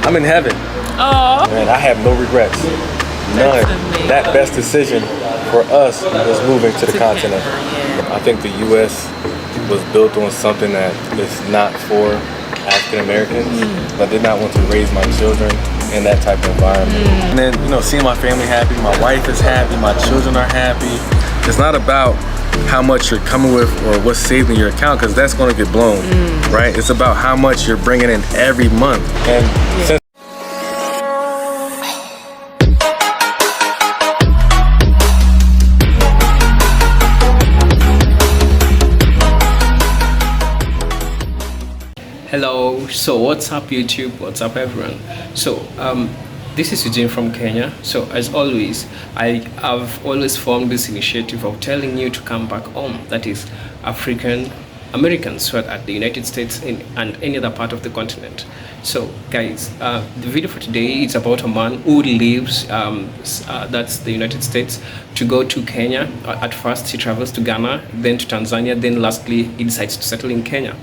I'm in heaven. Oh, Man, I have no regrets. None. That best decision for us was moving to the continent. I think the U.S. was built on something that is not for African Americans. I did not want to raise my children in that type of environment. And then, you know, seeing my family happy, my wife is happy, my children are happy. It's not about how much you're coming with or what's saved in your account, because that's going to get blown, right? It's about how much you're bringing in every month. And since Hello, so what's up YouTube, what's up everyone? So this is Eugene from Kenya. So as always, I have always formed this initiative of telling you to come back home, that is African Americans who are at the United States and any other part of the continent. So guys, the video for today is about a man who leaves that's the United States to go to Kenya. At first he travels to Ghana, then to Tanzania, then lastly he decides to settle in Kenya.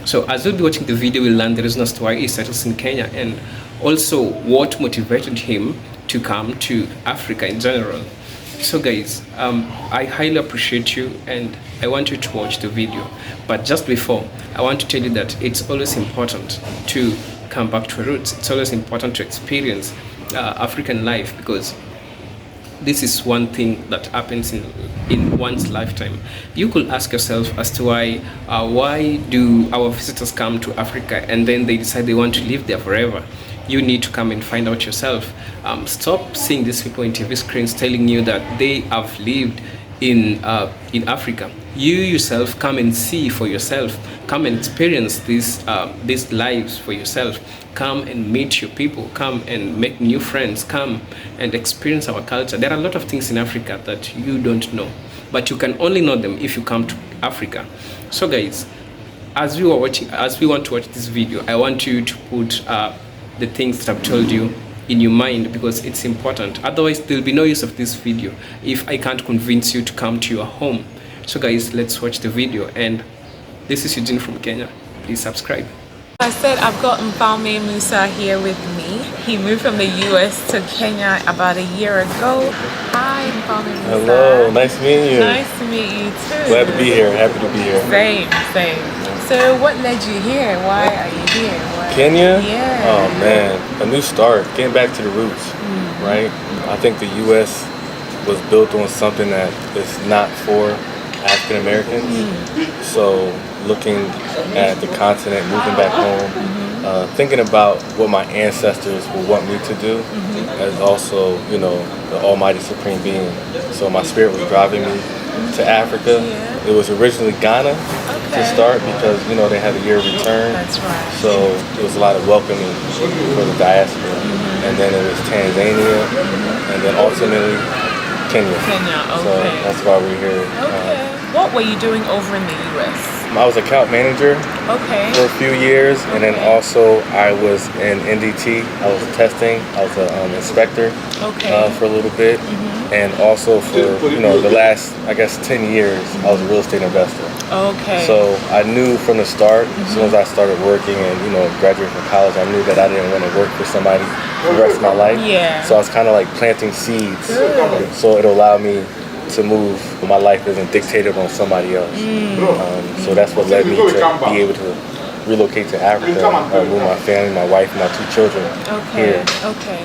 So as you'll be watching the video, we'll learn the reason as to why he settles in Kenya and also what motivated him to come to Africa in general. So guys, I highly appreciate you and I want you to watch the video. But just before, I want to tell you that it's always important to come back to roots. It's always important to experience African life, because this is one thing that happens in one's lifetime. You could ask yourself as to why do our visitors come to Africa and then they decide they want to live there forever? You need to come and find out yourself. Stop seeing these people in TV screens telling you that they have lived in Africa. You yourself come and see for yourself. Come and experience these lives for yourself. Come and meet your people. Come and make new friends. Come and experience our culture. There are a lot of things in Africa that you don't know, but you can only know them if you come to Africa. So guys, as we want to watch this video, I want you to put the things that I've told you in your mind, because it's important. Otherwise there'll be no use of this video if I can't convince you to come to your home. So guys, let's watch the video. And this is Eugene from Kenya. Please subscribe. I said I've got Mfalme Musa here with me. He moved from the US to Kenya about a year ago. Hi, Mfalme Musa. hello, nice meeting you. Nice to meet you too. Glad to be here. Happy to be here. Same. So what led you here? Why are you here? Kenya? Yeah. Oh man, a new start, getting back to the roots, right? I think the U.S. was built on something that is not for African Americans. So looking at the continent, moving back home, thinking about what my ancestors would want me to do as also, you know, the Almighty Supreme Being. So my spirit was driving me to Africa. It was originally Ghana to start because, you know, they had a year of return. That's right. So there was a lot of welcoming for the diaspora. And then it was Tanzania, and then ultimately Kenya. So that's why we're here. Okay. What were you doing over in the US? I was account manager for a few years, and then also I was in NDT. I was testing. I was an inspector for a little bit, and also for, you know, the last, I guess, 10 years, I was a real estate investor. So I knew from the start, as soon as I started working and, you know, graduated from college, I knew that I didn't want to work for somebody for the rest of my life. So I was kind of like planting seeds, so it'll allow me to move. My life isn't dictated on somebody else. So that's what led me to be able to relocate to Africa, move my family, my wife, and my 2 children here.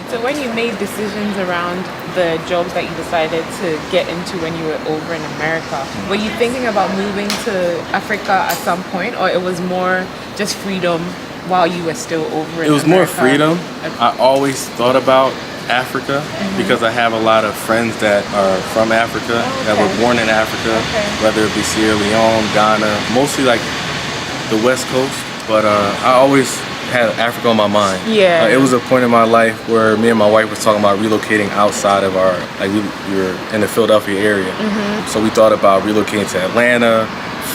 So when you made decisions around the jobs that you decided to get into when you were over in America, were you thinking about moving to Africa at some point, or it was more just freedom while you were still over in America? It was more freedom. I always thought about Africa because I have a lot of friends that are from Africa, that were born in Africa, whether it be Sierra Leone, Ghana, mostly like the West Coast, but I always had Africa on my mind. It was a point in my life where me and my wife was talking about relocating outside of our, like we were in the Philadelphia area, so we thought about relocating to Atlanta,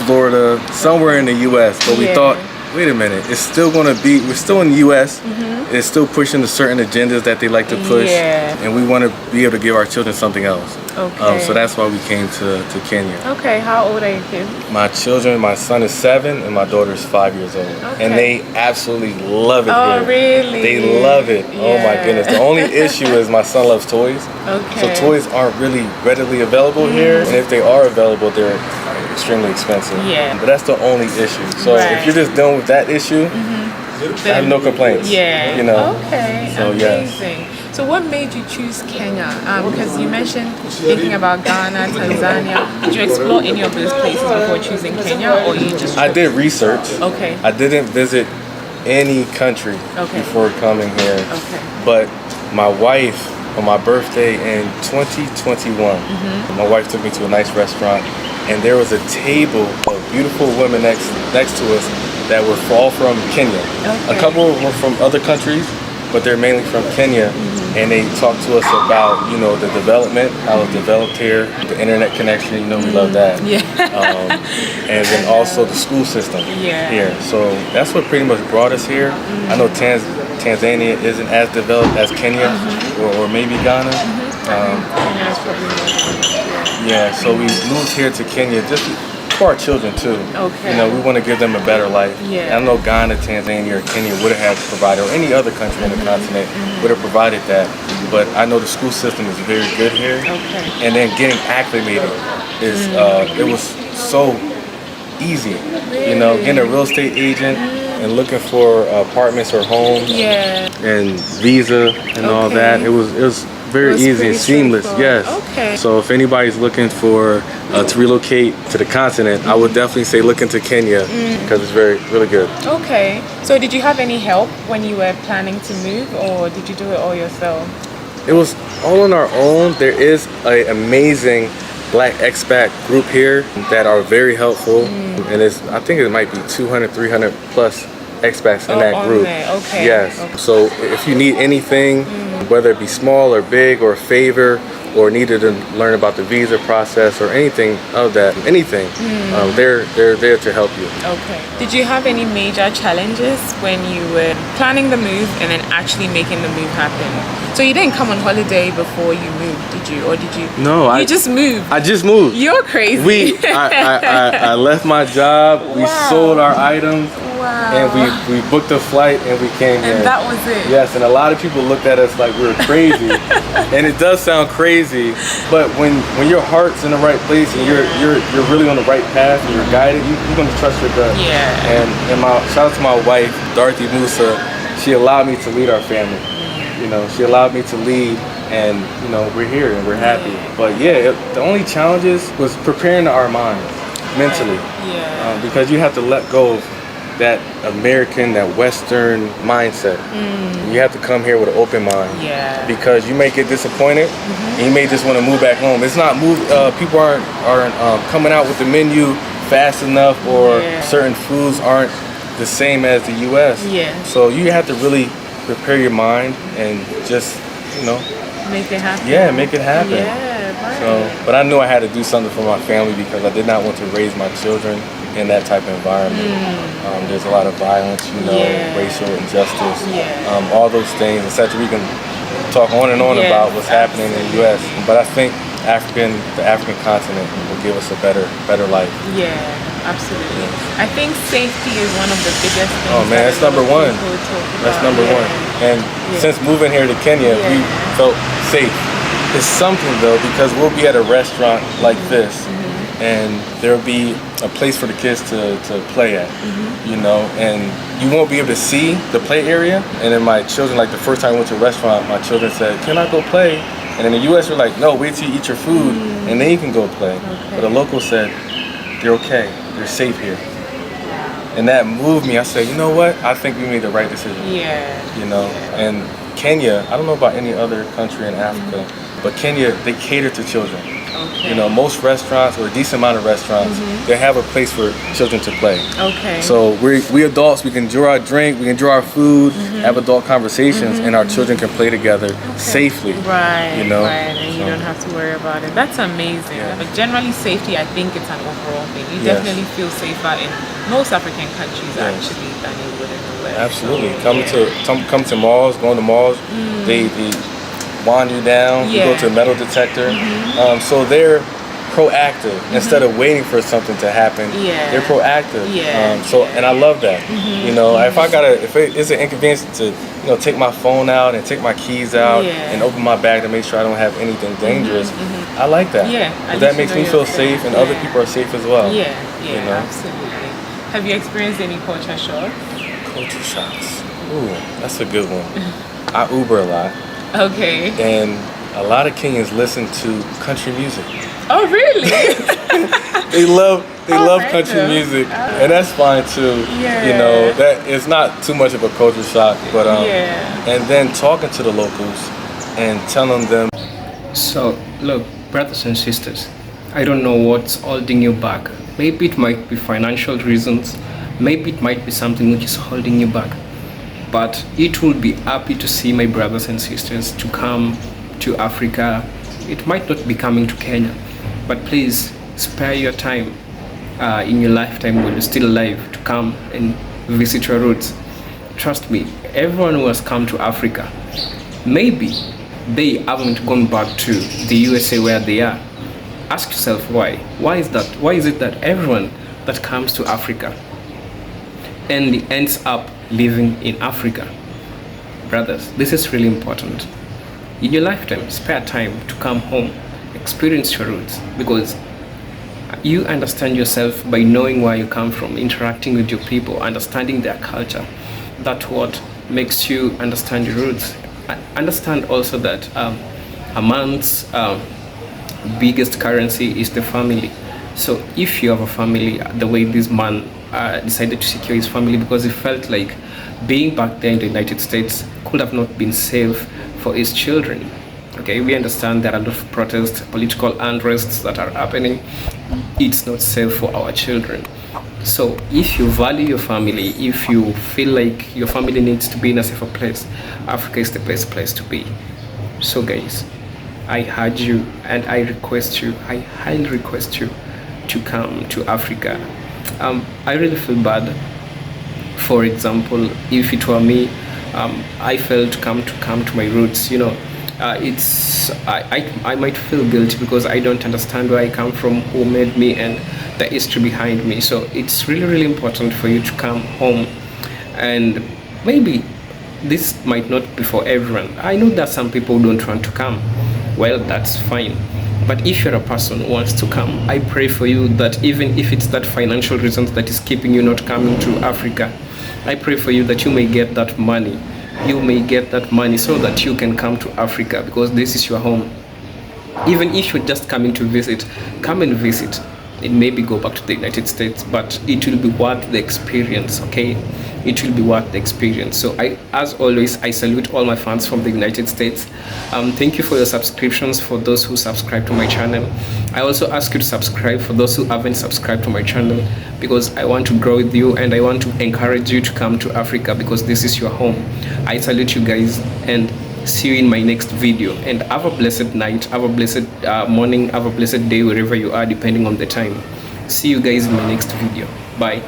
Florida, somewhere in the US, but we thought wait a minute, it's still going to be, we're still in the U.S., it's still pushing the certain agendas that they like to push, and we want to be able to give our children something else. Okay. So that's why we came to Kenya. Okay, how old are your kids? My children, my son is 7 and my daughter is 5 years old. And they absolutely love it here. Oh, really? They love it. Yeah. Oh my goodness. The only issue is my son loves toys. Okay. So toys aren't really readily available here. And if they are available, they're extremely expensive. Yeah. But that's the only issue. So if you're just done with that issue, I have no complaints. Yeah. You know. Okay. So, amazing. yes. So what made you choose Kenya? Because you mentioned thinking about Ghana, Tanzania. Did you explore any of those places before choosing Kenya, or you just? I did research. Okay. I didn't visit any country before coming here. Okay. But my wife, on my birthday in 2021, my wife took me to a nice restaurant, and there was a table of beautiful women next to us that were all from Kenya. Okay. A couple were from other countries, but they're mainly from Kenya. And they talked to us about, you know, the development, how it's developed here, the internet connection, you know, we love that. Yeah. And then also the school system here. So that's what pretty much brought us here. I know Tanzania isn't as developed as Kenya or maybe Ghana. Yeah, so we moved here to Kenya just for our children too. Okay. You know, we want to give them a better life. Yeah. I know Ghana, Tanzania, or Kenya would have provided, or any other country on the continent would have provided that. But I know the school system is very good here. Okay. And then getting acclimated is it was so easy. Really? You know, getting a real estate agent and looking for apartments or homes. Yeah. And visa and all that. It was very easy and seamless. Yes. Okay. So if anybody's looking for to relocate to the continent, I would definitely say look into Kenya because it's really good. Okay. So did you have any help when you were planning to move, or did you do it all yourself? It was all on our own. There is an amazing Black expat group here that are very helpful, and I think it might be 200, 300 plus expats in that group. Okay. Yes. Okay. So if you need anything, whether it be small or big or a favor, or needed to learn about the visa process or anything of that, they're there to help you. Okay. Did you have any major challenges when you were planning the move and then actually making the move happen? So you didn't come on holiday before you moved, did you? Or did you? No, you just moved. I just moved. You're crazy. I left my job. We sold our items. Wow. And we booked a flight and we came here. And that was it. Yes, and a lot of people looked at us like we were crazy. And it does sound crazy, but when your heart's in the right place and you're really on the right path and you're guided, you're gonna trust your gut. Yeah. And shout out to my wife, Dorothy Musa. She allowed me to lead our family. You know, she allowed me to lead, and you know, we're here and we're happy. But yeah, the only challenges was preparing our minds mentally. Yeah. Because you have to let go of that American, that Western mindset. You have to come here with an open mind. Yeah. Because you may get disappointed, and you may just want to move back home. It's not people aren't coming out with the menu fast enough, or certain foods aren't the same as the U.S. Yeah. So you have to really prepare your mind and just, you know, make it happen. Yeah, make it happen. Yeah, right. So, but I knew I had to do something for my family because I did not want to raise my children in that type of environment. There's a lot of violence, you know, racial injustice, all those things, etc. We can talk on and on about what's happening in the U.S. But I think the African continent will give us a better life. Yeah, absolutely. I think safety is one of the biggest things. Oh man, that's number one. That's number one. And since moving here to Kenya, we felt safe. It's something though, because we'll be at a restaurant like this, and there'll be a place for the kids to play at, you know, and you won't be able to see the play area. And then my children, like the first time I went to a restaurant, my children said, "Can I go play?" And in the U.S., we're like, "No, wait till you eat your food, and then you can go play." But the local said, "They're okay. They're safe here." And that moved me. I said, you know what? I think we made the right decision. Yeah. You know, and Kenya, I don't know about any other country in Africa, but Kenya, they cater to children. Okay. You know, most restaurants, or a decent amount of restaurants, they have a place for children to play. Okay. So we adults, we can enjoy our drink, we can enjoy our food, have adult conversations, and our children can play together safely. Right. You know, right, and you don't have to worry about it. That's amazing. Yeah. But generally, safety, I think it's an overall thing. You Yes. definitely feel safer in most African countries Yes. actually than you would in the West. Absolutely. So, Come to malls, going to malls, they wand you down, you go Yeah. to a metal detector. So they're proactive instead of waiting for something to happen. Yeah. They're proactive. Yeah. And I love that. You know, if it is an inconvenience to, you know, take my phone out and take my keys out Yeah. and open my bag to make sure I don't have anything dangerous, I like that. Yeah, at 'Cause least that you makes know me you're feel safe. safe, and other Yeah. people are safe as well. Yeah, yeah, You know? absolutely. Have you experienced any culture shock? Culture shocks. Ooh, that's a good one. I Uber a lot, Okay. and a lot of Kenyans listen to country music. Oh, really? They love country random. music, and that's fine too. You know, Yeah. that is not too much of a culture shock, but Yeah. and then talking to the locals and telling them, So, look, brothers and sisters, I don't know what's holding you back. Maybe it might be financial reasons, maybe it might be something which is holding you back. But it will be happy to see my brothers and sisters to come to Africa. It might not be coming to Kenya, but please spare your time in your lifetime when you're still alive to come and visit your roots. Trust me, everyone who has come to Africa, maybe they haven't gone back to the USA where they are. Ask yourself why. Why is that? Why is it that everyone that comes to Africa and ends up living in Africa? Brothers, this is really important. In your lifetime, spare time to come home, experience your roots, because you understand yourself by knowing where you come from, interacting with your people, understanding their culture. That's what makes you understand your roots. Understand also that a man's biggest currency is the family. So if you have a family, the way this man decided to secure his family, because he felt like being back there in the United States could have not been safe for his children. Okay, we understand there are a lot of protests, political unrests that are happening. It's not safe for our children. So if you value your family, if you feel like your family needs to be in a safer place, Africa is the best place to be. So guys, I urge you and I request you, I highly request you to come to Africa. I really feel bad. For example, if it were me, I felt to come to my roots, you know. I might feel guilty because I don't understand where I come from, who made me, and the history behind me. So it's really important for you to come home. And maybe this might not be for everyone. I know that some people don't want to come. Well, that's fine. But if you're a person who wants to come, I pray for you that even if it's that financial reasons that is keeping you not coming to Africa, I pray for you that you may get that money. You may get that money so that you can come to Africa, because this is your home. Even if you're just coming to visit, come and visit. And maybe go back to the United States, but it will be worth the experience, okay? It will be worth the experience. So as always, I salute all my fans from the United States. Thank you for your subscriptions, for those who subscribe to my channel. I also ask you to subscribe for those who haven't subscribed to my channel, because I want to grow with you and I want to encourage you to come to Africa, because this is your home. I salute you guys and see you in my next video, and have a blessed night, have a blessed morning, have a blessed day wherever you are, depending on the time. See you guys in my next video. Bye.